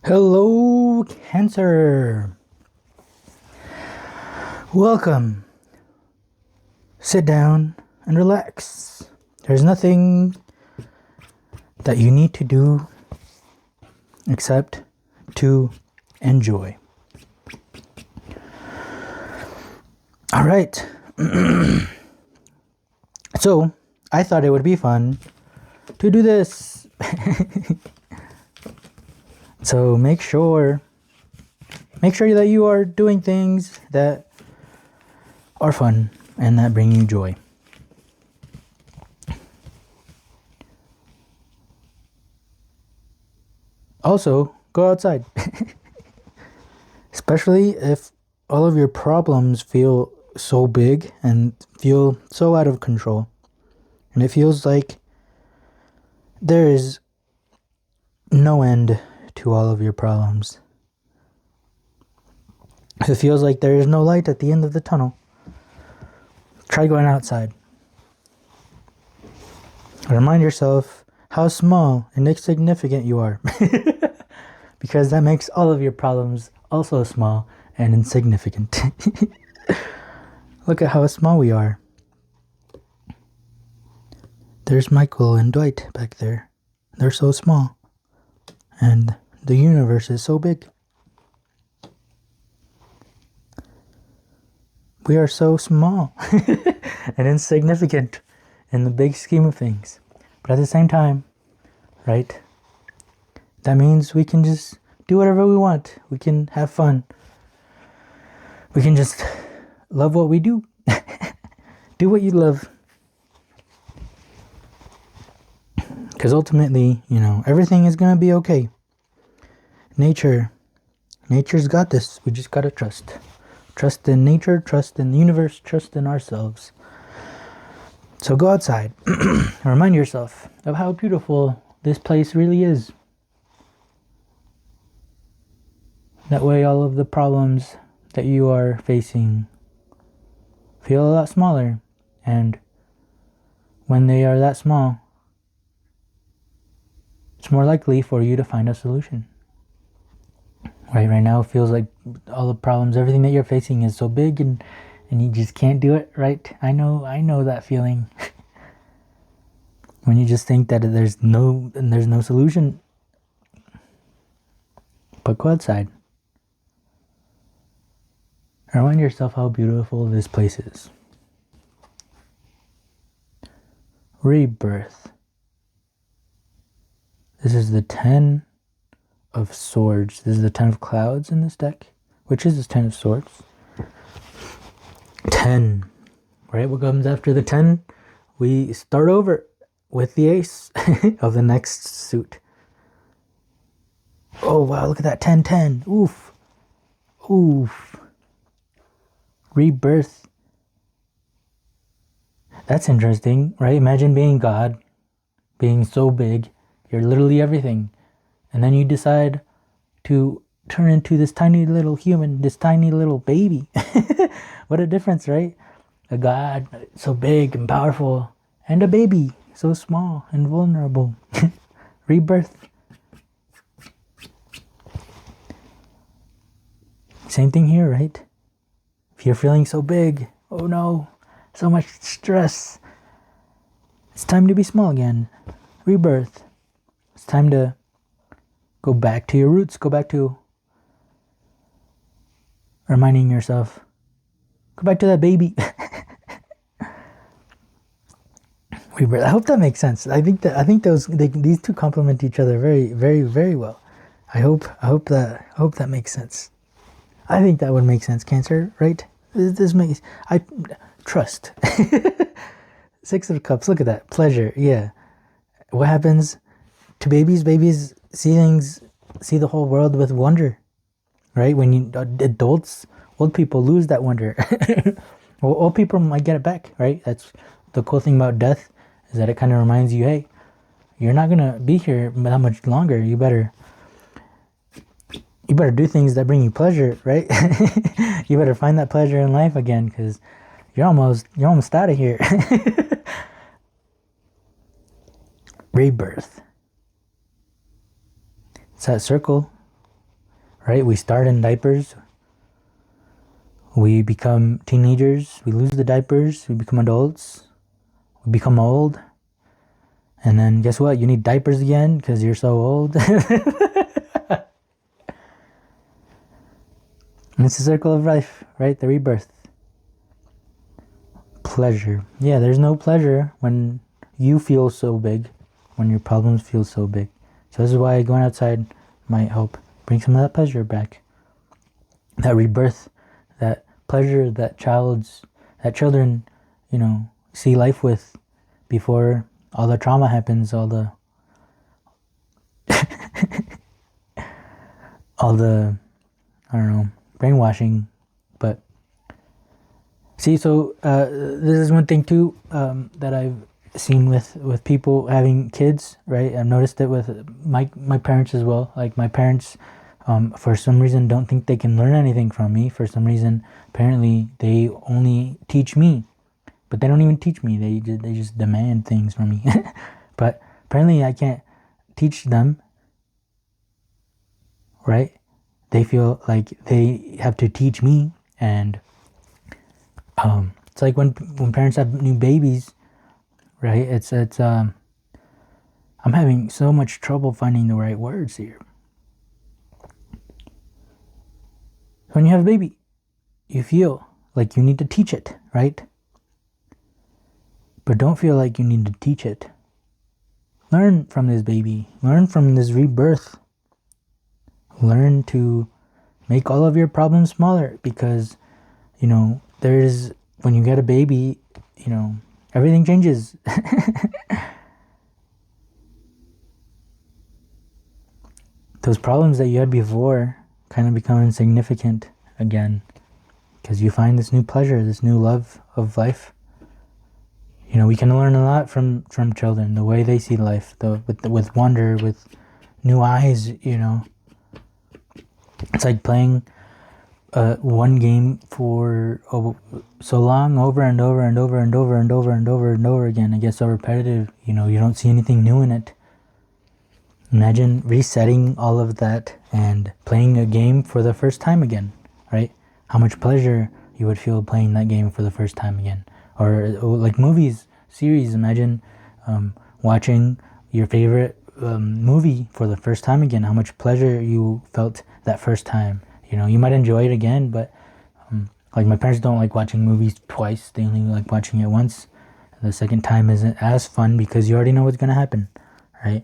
Hello, Cancer. Welcome. Sit down and relax. There's nothing that you need to do except to enjoy. All right. So, I thought it would be fun to do this. So make sure that you are doing things that are fun and that bring you joy. Also, go outside. Especially if all of your problems feel so big and feel so out of control. And it feels like there is no end to all of your problems. It feels like there is no light at the end of the tunnel. Try going outside. Remind yourself how small and insignificant you are. Because that makes all of your problems also small and insignificant. Look at how small we are. There's Michael and Dwight back there. They're so small. And the universe is so big. We are so small and insignificant in the big scheme of things. But at the same time, right? That means we can just do whatever we want. We can have fun. We can just love what we do. Do what you love. Because ultimately, everything is going to be okay. Nature's got this. We just got to trust. Trust in nature, trust in the universe, trust in ourselves. So go outside. Remind yourself of how beautiful this place really is. That way all of the problems that you are facing feel a lot smaller. And when they are that small, it's more likely for you to find a solution. Right now it feels like all the problems, everything that you're facing is so big and you just can't do it, right? I know that feeling. When you just think that there's no solution. But go outside. Remind yourself how beautiful this place is. Rebirth. This is the 10 of Swords. This is the 10 of Clouds in this deck, which is this 10 of Swords. 10. Right? What comes after the 10? We start over with the Ace of the next suit. Oh, wow. Look at that. 10-10. Oof. Oof. Rebirth. That's interesting, right? Imagine being God, being so big. You're literally everything. And then you decide to turn into this tiny little human, this tiny little baby. What a difference, right? A God so big and powerful, and a baby so small and vulnerable. Rebirth. Same thing here, right? If you're feeling so big, oh no, so much stress, it's time to be small again. Rebirth. It's time to go back to your roots. Go back to reminding yourself. Go back to that baby. Rebirth. I hope that makes sense. I think these two complement each other very, very, very well. I hope that makes sense. I think that would make sense, Cancer. Right? This makes I trust. 6 of Cups. Look at that. Pleasure. Yeah. What happens to babies? Babies see the whole world with wonder, right? When adults, old people lose that wonder. Well, old people might get it back, right? That's the cool thing about death, is that it kind of reminds you, hey, you're not gonna be here that much longer. You better do things that bring you pleasure, right? You better find that pleasure in life again, because you're almost out of here. Rebirth. It's that circle right? We start in diapers. We become teenagers. We lose the diapers. We become adults. We become old. And then guess what? You need diapers again because you're so old. And it's the circle of life, right? The rebirth. Pleasure. Yeah, there's no pleasure when you feel so big, when your problems feel so big. So this is why going outside might help bring some of that pleasure back. That rebirth, that pleasure that children, see life with before all the trauma happens, all the I don't know, brainwashing. But see, so this is one thing too that I've seen with people having kids, right? I've noticed it with my parents as well. Like my parents, for some reason, don't think they can learn anything from me. For some reason, apparently, they only teach me, but they don't even teach me. They just demand things from me. But apparently, I can't teach them, right? They feel like they have to teach me, and it's like when parents have new babies, right? It's I'm having so much trouble finding the right words here. When you have a baby, you feel like you need to teach it, right? But don't feel like you need to teach it. Learn from this baby. Learn from this rebirth. Learn to make all of your problems smaller, because, there's, when you get a baby, everything changes. Those problems that you had before kind of become insignificant again, because you find this new pleasure, this new love of life. We can learn a lot from children, the way they see life, with wonder, with new eyes. It's like playing one game for so long, over and over and over and over and over and over and over again. It gets so repetitive. You don't see anything new in it. Imagine resetting all of that and playing a game for the first time again, right? How much pleasure you would feel playing that game for the first time again. Or like movies, series. Imagine watching your favorite movie for the first time again. How much pleasure you felt that first time. You might enjoy it again, but like my parents don't like watching movies twice. They only like watching it once. The second time isn't as fun because you already know what's going to happen, right?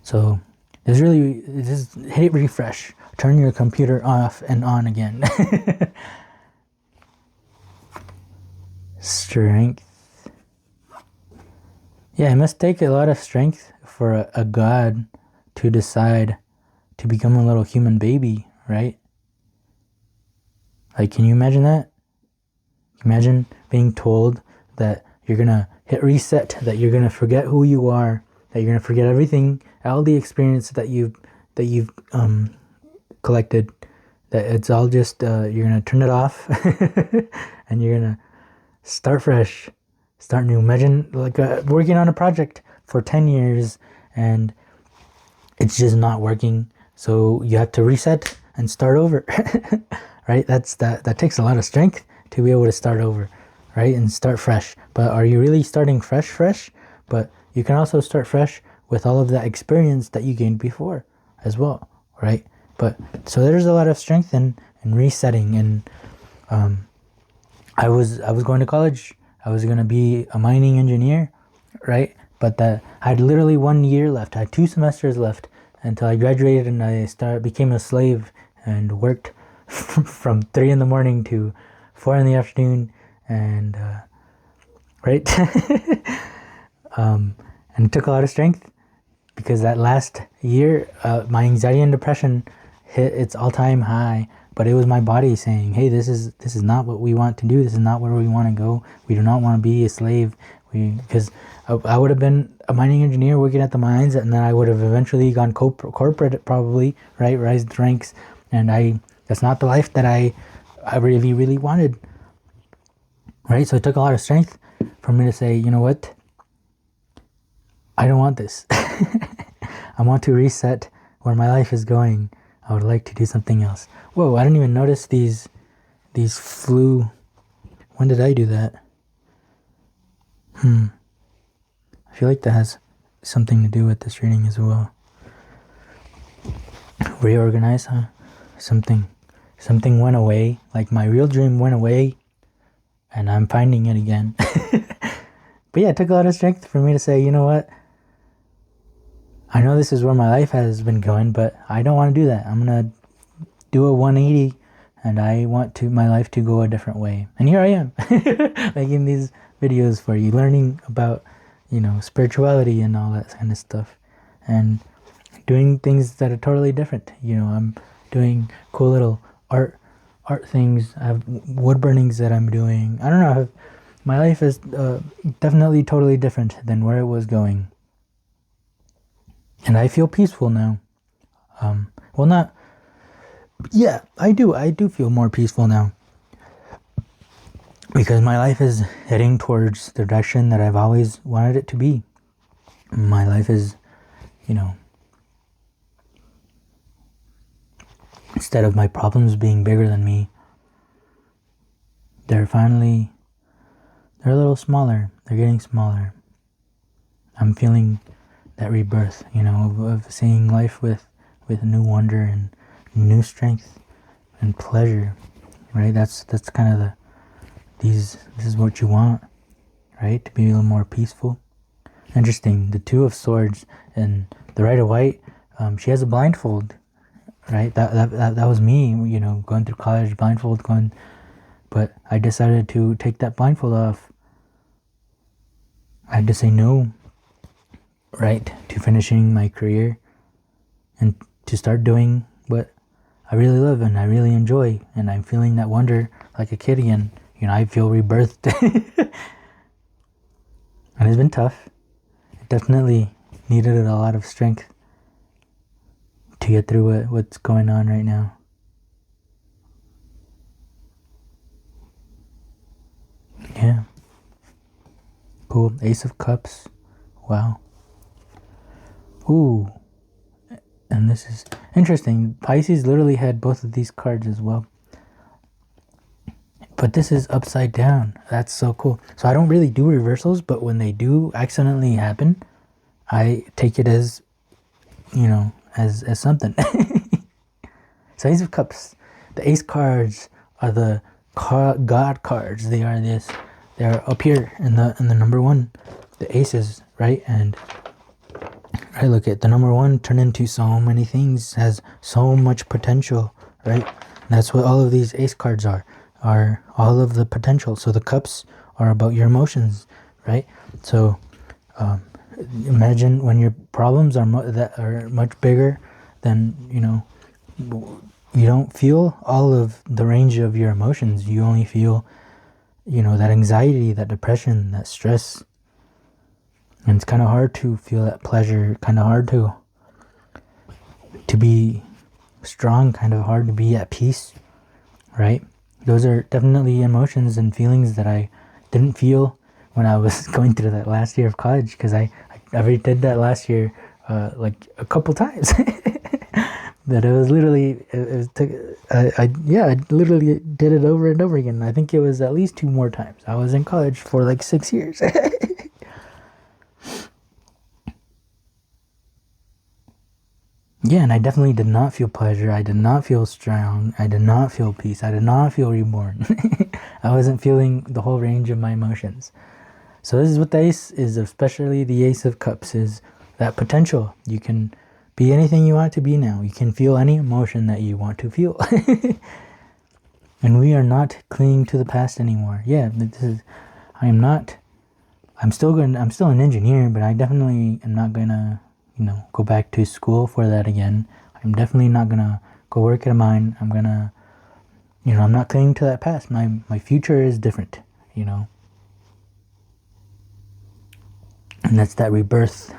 So just hit refresh. Turn your computer off and on again. Strength. Yeah, it must take a lot of strength for a god to decide to become a little human baby, right? Like, can you imagine that? Imagine being told that you're gonna hit reset, that you're gonna forget who you are, that you're gonna forget everything, all the experience that you've collected, that it's all just you're gonna turn it off, and you're gonna start fresh, start new. Imagine like working on a project for 10 years and it's just not working, so you have to reset and start over. Right? That takes a lot of strength to be able to start over, right? And start fresh. But are you really starting fresh? But you can also start fresh with all of that experience that you gained before as well, right? But so there's a lot of strength in resetting. And I was going to college. I was going to be a mining engineer, right? But I had literally 1 year left. I had 2 semesters left until I graduated, and I became a slave and worked from 3 in the morning to 4 in the afternoon, and right. And it took a lot of strength, because that last year, my anxiety and depression hit its all-time high. But it was my body saying, "Hey, this is not what we want to do. This is not where we want to go. We do not want to be a slave." Because I would have been a mining engineer working at the mines, and then I would have eventually gone corporate, probably, right, rise the ranks. And that's not the life that I really, really wanted, right? So it took a lot of strength for me to say, you know what? I don't want this. I want to reset where my life is going, I would like to do something else. Whoa, I didn't even notice these flew. When did I do that? I feel like that has something to do with this reading as well. Reorganize, huh? Something went away. Like my real dream went away, and I'm finding it again. But yeah, it took a lot of strength for me to say, you know what? I know this is where my life has been going, but I don't want to do that. I'm gonna do a 180, and I want my life to go a different way. And here I am, making these videos for you, learning about, spirituality and all that kind of stuff, and doing things that are totally different. I'm doing cool little art things. I have wood burnings that I'm doing. I don't know. My life is definitely totally different than where it was going. And I feel peaceful now. Well, not... Yeah, I do feel more peaceful now. Because my life is heading towards the direction that I've always wanted it to be. My life is, instead of my problems being bigger than me, they're a little smaller. They're getting smaller. I'm feeling that rebirth, of seeing life with new wonder and new strength and pleasure, right? That's kind of this is what you want, right? To be a little more peaceful. Interesting. The Two of Swords and the Rider of Waite, she has a blindfold, right? That was me, going through college, blindfold, but I decided to take that blindfold off. I had to say no, right, to finishing my career and to start doing what I really love and I really enjoy, and I'm feeling that wonder like a kid again. I feel rebirthed. And it's been tough. It definitely needed a lot of strength to get through what's going on right now. Yeah. Cool. Ace of Cups. Wow. Ooh. And this is interesting. Pisces literally had both of these cards as well. But this is upside down. That's so cool. So I don't really do reversals, but when they do accidentally happen, I take it as, as something. So Ace of Cups. The Ace cards are the God cards. They are this. They're up here in the number one. The aces, right? And I look at the number one turn into so many things, has so much potential, right? And that's what all of these ace cards are all of the potential. So the cups are about your emotions, right? So imagine when your problems are that are much bigger than, you don't feel all of the range of your emotions. You only feel, that anxiety, that depression, that stress. And it's kind of hard to feel that pleasure, kind of hard to be strong, kind of hard to be at peace, right? Those are definitely emotions and feelings that I didn't feel when I was going through that last year of college, because I already did that last year like a couple times. But it was literally, I literally did it over and over again. I think it was at least 2 more times. I was in college for like 6 years. Yeah, and I definitely did not feel pleasure. I did not feel strong. I did not feel peace. I did not feel reborn. I wasn't feeling the whole range of my emotions. So this is what the Ace is, especially the Ace of Cups, is that potential. You can be anything you want to be now. You can feel any emotion that you want to feel. And we are not clinging to the past anymore. Yeah, I'm still an engineer, but I definitely am not gonna go back to school for that again. I'm definitely not gonna go work at a mine. I'm gonna, I'm not clinging to that past. My future is different, And that's that rebirth.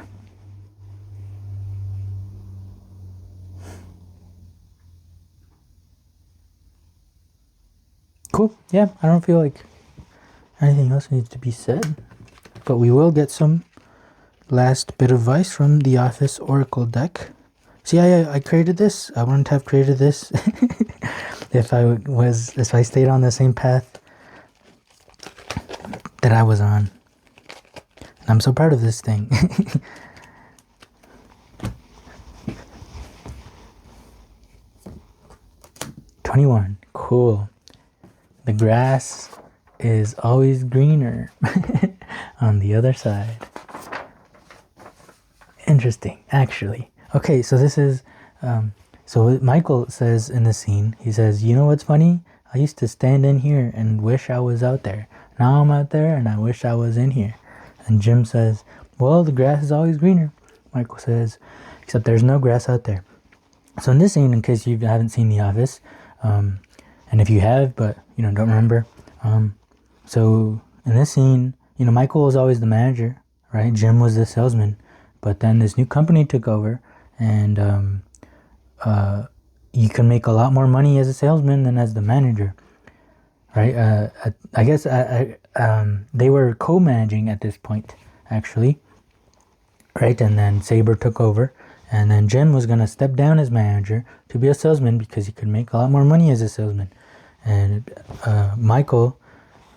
Cool. Yeah, I don't feel like anything else needs to be said. But we will get some last bit of advice from the Office Oracle deck. See, I created this. I wouldn't have created this if I stayed on the same path that I was on. And I'm so proud of this thing. 21. Cool. The grass is always greener on the other side. Interesting, actually. Okay, so this is, so Michael says in the scene, he says, you know what's funny? I used to stand in here and wish I was out there. Now I'm out there and I wish I was in here. And Jim says, well, the grass is always greener. Michael says, except there's no grass out there. So in this scene, in case you haven't seen The Office, and if you have, but, don't remember, so in this scene, Michael was always the manager, right? Jim was the salesman. But then this new company took over, and you can make a lot more money as a salesman than as the manager, right? I guess they were co-managing at this point, actually, right? And then Saber took over, and then Jim was going to step down as manager to be a salesman because he could make a lot more money as a salesman. And Michael,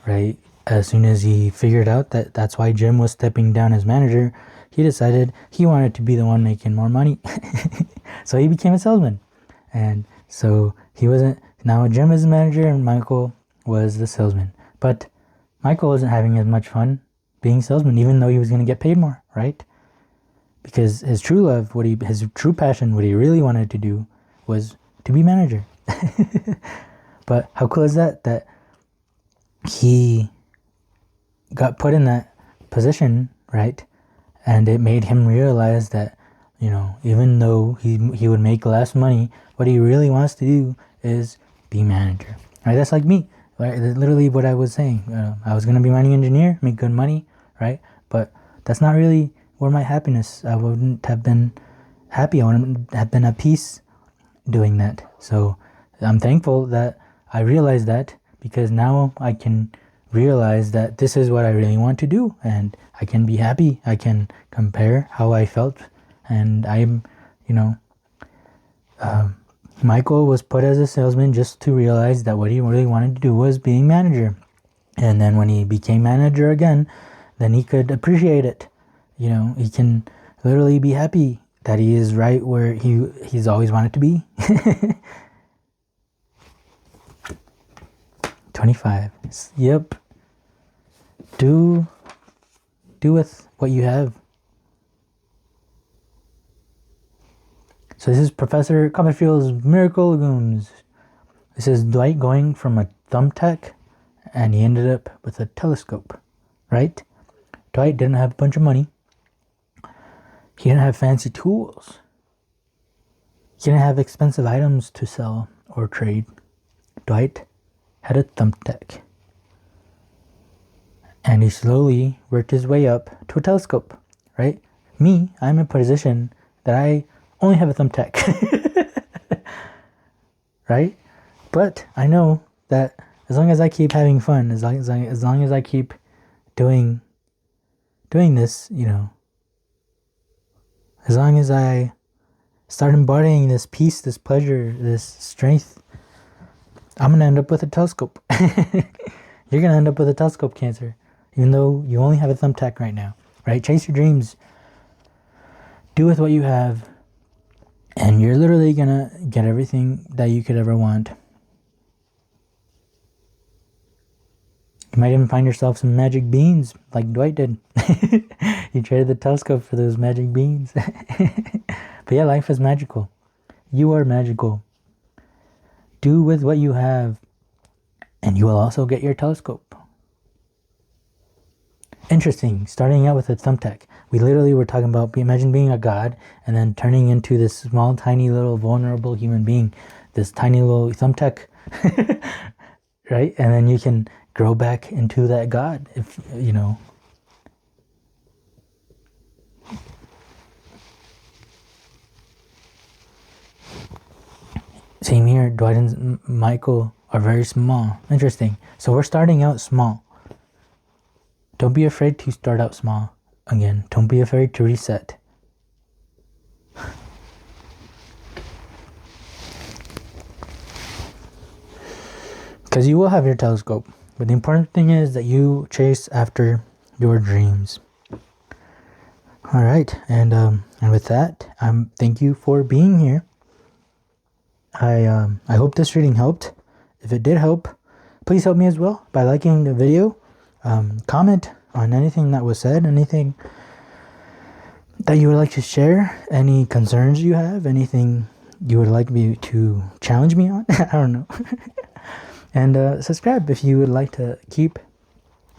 right, as soon as he figured out that that's why Jim was stepping down as manager, he decided he wanted to be the one making more money. So he became a salesman. And so he wasn't, now Jim is the manager and Michael was the salesman. But Michael wasn't having as much fun being salesman, even though he was going to get paid more, right? Because his true love, his true passion, what he really wanted to do was to be manager. But how cool is that? That he got put in that position, right? And it made him realize that, even though he would make less money, what he really wants to do is be manager. Right? That's like me. Right? That's literally what I was saying. I was going to be mining engineer, make good money, right? But that's not really where my happiness. I wouldn't have been happy. I wouldn't have been at peace doing that. So I'm thankful that I realized that, because now I can realize that this is what I really want to do, and I can be happy. I can compare how I felt, and I'm, Michael was put as a salesman just to realize that what he really wanted to do was being manager. And then when he became manager again, then he could appreciate it. He can literally be happy that he is right where he's always wanted to be. 25. Yep. Do with what you have. So this is Professor Copperfield's Miracle Legumes. This is Dwight going from a thumbtack, and he ended up with a telescope, right? Dwight didn't have a bunch of money. He didn't have fancy tools. He didn't have expensive items to sell or trade. Dwight had a thumbtack. And he slowly worked his way up to a telescope, right? Me, I'm in a position that I only have a thumbtack, right? But I know that as long as I keep having fun, as long as I keep doing this, as long as I start embodying this peace, this pleasure, this strength, I'm going to end up with a telescope. You're going to end up with a telescope, Cancer, even though you only have a thumbtack right now, right? Chase your dreams. Do with what you have, and you're literally going to get everything that you could ever want. You might even find yourself some magic beans like Dwight did. He traded the telescope for those magic beans. But yeah, life is magical. You are magical. Do with what you have, and you will also get your telescope. Interesting, starting out with a thumbtack. We literally were talking about, imagine being a god and then turning into this small, tiny, little, vulnerable human being. This tiny little thumbtack, right? And then you can grow back into that god, if, Same here, Dwight and Michael are very small. Interesting. So we're starting out small. Don't be afraid to start out small. Again, don't be afraid to reset. because you will have your telescope. But the important thing is that you chase after your dreams. All right, and with that, thank you for being here. I hope this reading helped. If it did help, please help me as well by liking the video. Comment on anything that was said, anything that you would like to share, any concerns you have, anything you would like me to challenge me on. I don't know. And subscribe if you would like to keep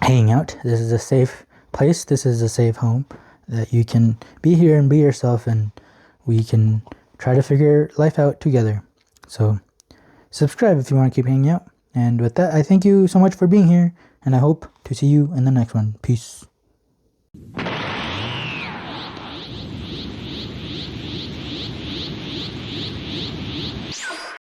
hanging out. This is a safe place. This is a safe home that you can be here and be yourself, and we can try to figure life out together. So subscribe if you want to keep hanging out. And with that, I thank you so much for being here, and I hope to see you in the next one. Peace.